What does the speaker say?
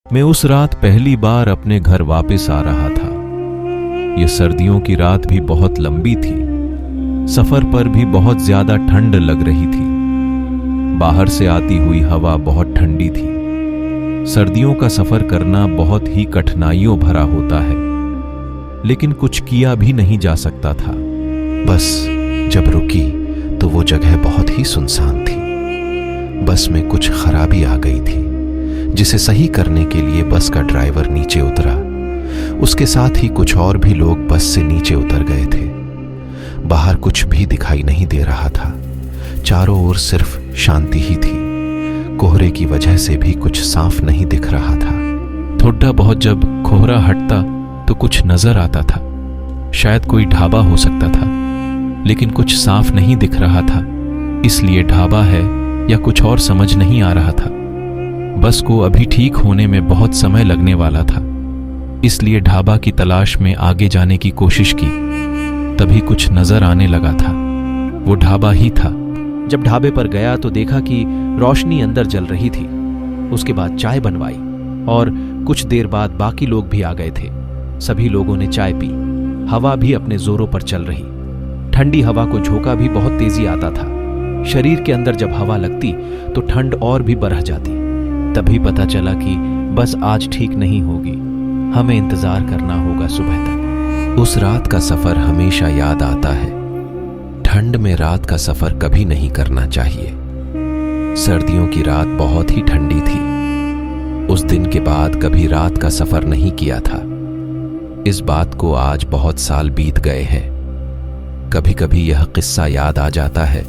मैं उस रात पहली बार अपने घर वापस आ रहा था। ये सर्दियों की रात भी बहुत लंबी थी। सफर पर भी बहुत ज्यादा ठंड लग रही थी। बाहर से आती हुई हवा बहुत ठंडी थी। सर्दियों का सफर करना बहुत ही कठिनाइयों भरा होता है, लेकिन कुछ किया भी नहीं जा सकता था। बस जब रुकी तो वो जगह बहुत ही सुनसान थी। बस में कुछ खराबी आ गई थी, जिसे सही करने के लिए बस का ड्राइवर नीचे उतरा। उसके साथ ही कुछ और भी लोग बस से नीचे उतर गए थे। बाहर कुछ भी दिखाई नहीं दे रहा था। चारों ओर सिर्फ शांति ही थी। कोहरे की वजह से भी कुछ साफ नहीं दिख रहा था। थोड़ा बहुत जब कोहरा हटता तो कुछ नजर आता था। शायद कोई ढाबा हो सकता था, लेकिन कुछ साफ नहीं दिख रहा था। इसलिए ढाबा है या कुछ और समझ नहीं आ रहा था। बस को अभी ठीक होने में बहुत समय लगने वाला था, इसलिए ढाबा की तलाश में आगे जाने की कोशिश की। तभी कुछ नजर आने लगा था। वो ढाबा ही था। जब ढाबे पर गया तो देखा कि रोशनी अंदर जल रही थी। उसके बाद चाय बनवाई और कुछ देर बाद बाकी लोग भी आ गए थे। सभी लोगों ने चाय पी। हवा भी अपने जोरों पर चल रही। ठंडी हवा को झोंका भी बहुत तेजी आता था। शरीर के अंदर जब हवा लगती तो ठंड और भी बढ़ जाती। तभी पता चला कि बस आज ठीक नहीं होगी। हमें इंतजार करना होगा सुबह तक। उस रात का सफर हमेशा याद आता है। ठंड में रात का सफर कभी नहीं करना चाहिए। सर्दियों की रात बहुत ही ठंडी थी। उस दिन के बाद कभी रात का सफर नहीं किया था। इस बात को आज बहुत साल बीत गए हैं। कभी कभी यह किस्सा याद आ जाता है